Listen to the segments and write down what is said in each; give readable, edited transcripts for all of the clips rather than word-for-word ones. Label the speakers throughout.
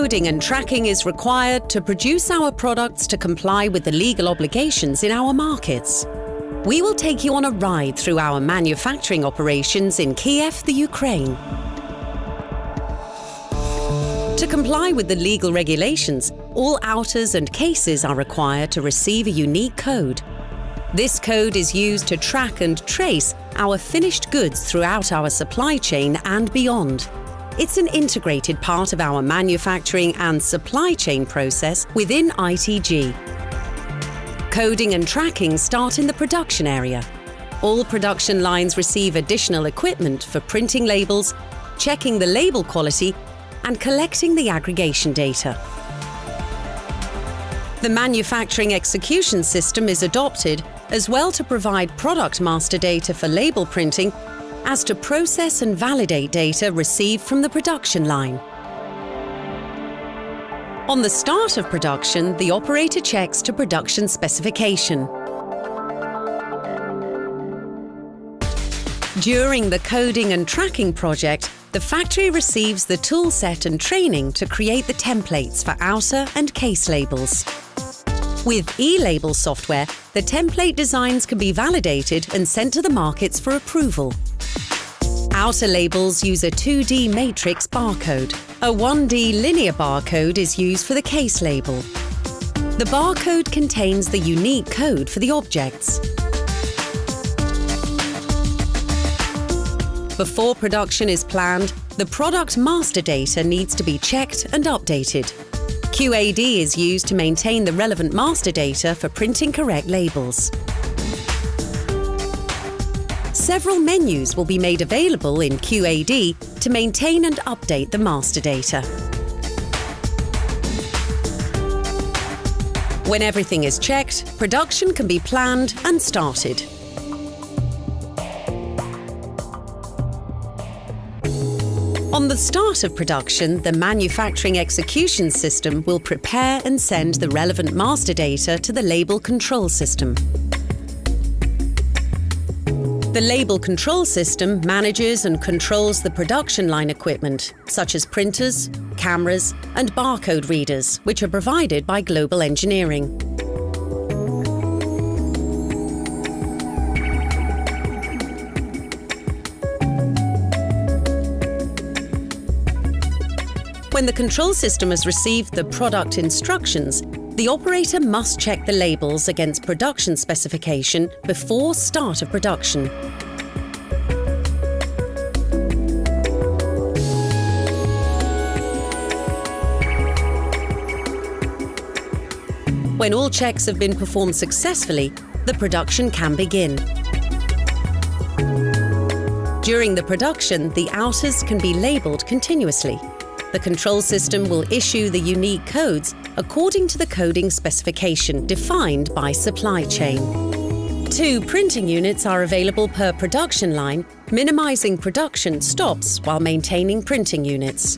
Speaker 1: Coding and tracking is required to produce our products to comply with the legal obligations in our markets. We will take you on a ride through our manufacturing operations in Kiev, the Ukraine. To comply with the legal regulations, all outers and cases are required to receive a unique code. This code is used to track and trace our finished goods throughout our supply chain and beyond. It's an integrated part of our manufacturing and supply chain process within ITG. Coding and tracking start in the production area. All production lines receive additional equipment for printing labels, checking the label quality, and collecting the aggregation data. The manufacturing execution system is adopted as well to provide product master data for label printing as to process and validate data received from the production line. On the start of production, the operator checks to production specification. During the coding and tracking project, the factory receives the tool set and training to create the templates for outer and case labels. With e-label software, the template designs can be validated and sent to the markets for approval. Outer labels use a 2D matrix barcode. A 1D linear barcode is used for the case label. The barcode contains the unique code for the objects. Before production is planned, the product master data needs to be checked and updated. QAD is used to maintain the relevant master data for printing correct labels. Several menus will be made available in QAD to maintain and update the master data. When everything is checked, production can be planned and started. On the start of production, the manufacturing execution system will prepare and send the relevant master data to the label control system. The label control system manages and controls the production line equipment, such as printers, cameras, and barcode readers, which are provided by Global Engineering. When the control system has received the product instructions, the operator must check the labels against production specification before start of production. When all checks have been performed successfully, the production can begin. During the production, the outers can be labeled continuously. The control system will issue the unique codes according to the coding specification defined by supply chain. 2 printing units are available per production line, minimizing production stops while maintaining printing units.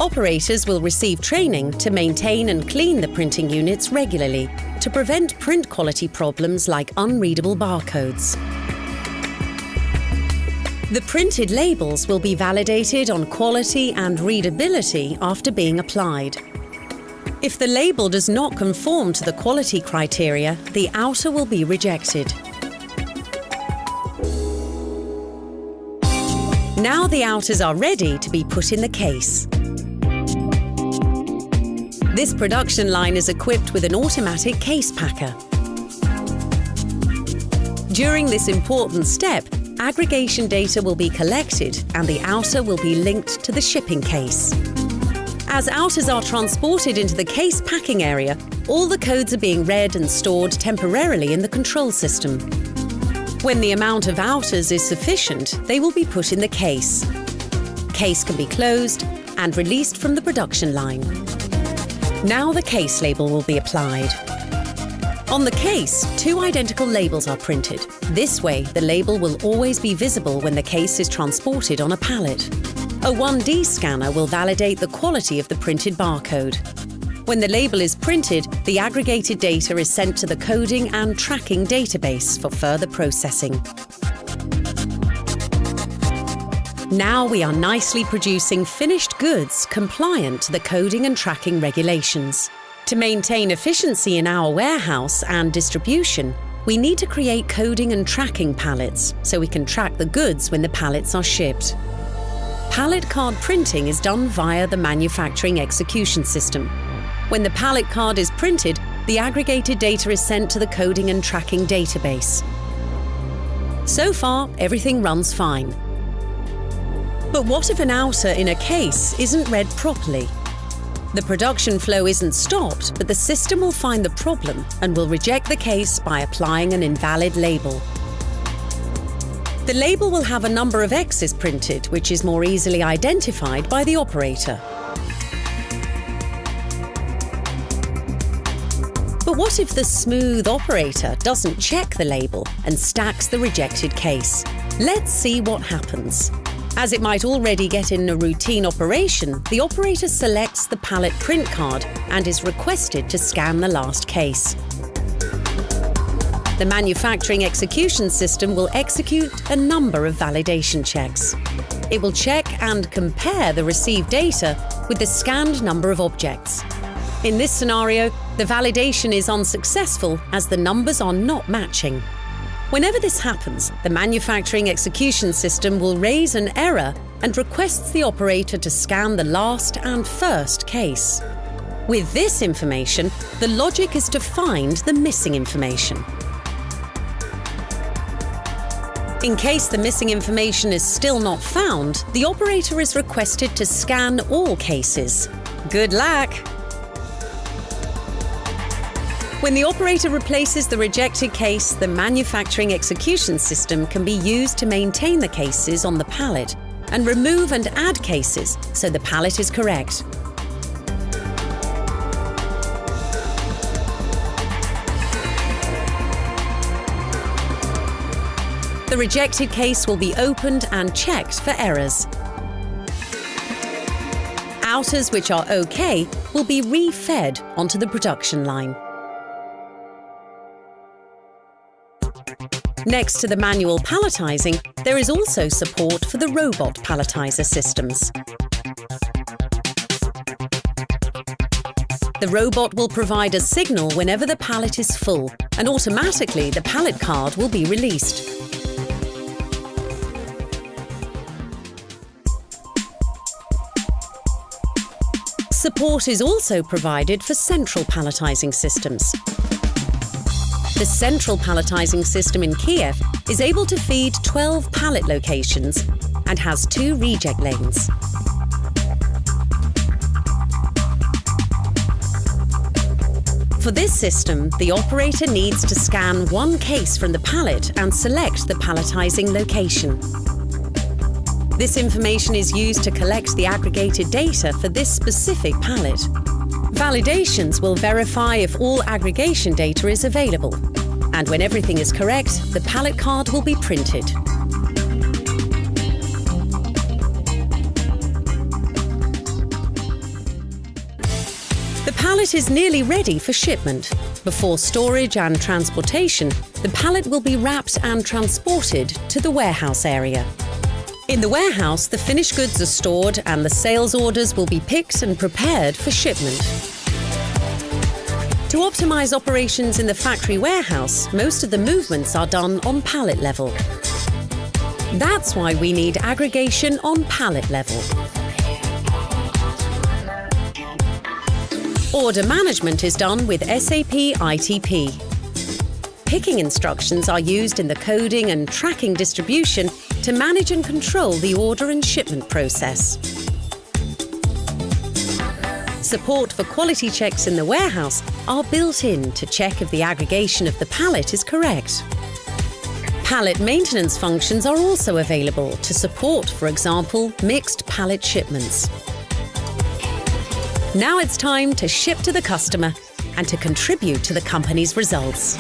Speaker 1: Operators will receive training to maintain and clean the printing units regularly to prevent print quality problems like unreadable barcodes. The printed labels will be validated on quality and readability after being applied. If the label does not conform to the quality criteria, the outer will be rejected. Now the outers are ready to be put in the case. This production line is equipped with an automatic case packer. During this important step, aggregation data will be collected and the outer will be linked to the shipping case. As outers are transported into the case packing area, all the codes are being read and stored temporarily in the control system. When the amount of outers is sufficient, they will be put in the case. Case can be closed and released from the production line. Now the case label will be applied. On the case, 2 identical labels are printed. This way, the label will always be visible when the case is transported on a pallet. A 1D scanner will validate the quality of the printed barcode. When the label is printed, the aggregated data is sent to the coding and tracking database for further processing. Now we are nicely producing finished goods compliant to the coding and tracking regulations. To maintain efficiency in our warehouse and distribution, we need to create coding and tracking pallets so we can track the goods when the pallets are shipped. Pallet card printing is done via the manufacturing execution system. When the pallet card is printed, the aggregated data is sent to the coding and tracking database. So far, everything runs fine. But what if an outer in a case isn't read properly? The production flow isn't stopped, but the system will find the problem and will reject the case by applying an invalid label. The label will have a number of X's printed, which is more easily identified by the operator. But what if the smooth operator doesn't check the label and stacks the rejected case? Let's see what happens. As it might already get in a routine operation, the operator selects the pallet print card and is requested to scan the last case. The manufacturing execution system will execute a number of validation checks. It will check and compare the received data with the scanned number of objects. In this scenario, the validation is unsuccessful as the numbers are not matching. Whenever this happens, the manufacturing execution system will raise an error and requests the operator to scan the last and first case. With this information, the logic is to find the missing information. In case the missing information is still not found, the operator is requested to scan all cases. Good luck! When the operator replaces the rejected case, the manufacturing execution system can be used to maintain the cases on the pallet and remove and add cases so the pallet is correct. The rejected case will be opened and checked for errors. Outers which are OK will be re-fed onto the production line. Next to the manual palletizing, there is also support for the robot palletizer systems. The robot will provide a signal whenever the pallet is full, and automatically the pallet card will be released. Support is also provided for central palletizing systems. The central palletizing system in Kiev is able to feed 12 pallet locations and has 2 reject lanes. For this system, the operator needs to scan one case from the pallet and select the palletizing location. This information is used to collect the aggregated data for this specific pallet. Validations will verify if all aggregation data is available, and when everything is correct, the pallet card will be printed. The pallet is nearly ready for shipment. Before storage and transportation, the pallet will be wrapped and transported to the warehouse area. In the warehouse, the finished goods are stored and the sales orders will be picked and prepared for shipment. To optimize operations in the factory warehouse, most of the movements are done on pallet level. That's why we need aggregation on pallet level. Order management is done with SAP ITP. Picking instructions are used in the coding and tracking distribution to manage and control the order and shipment process. Support for quality checks in the warehouse are built in to check if the aggregation of the pallet is correct. Pallet maintenance functions are also available to support, for example, mixed pallet shipments. Now it's time to ship to the customer and to contribute to the company's results.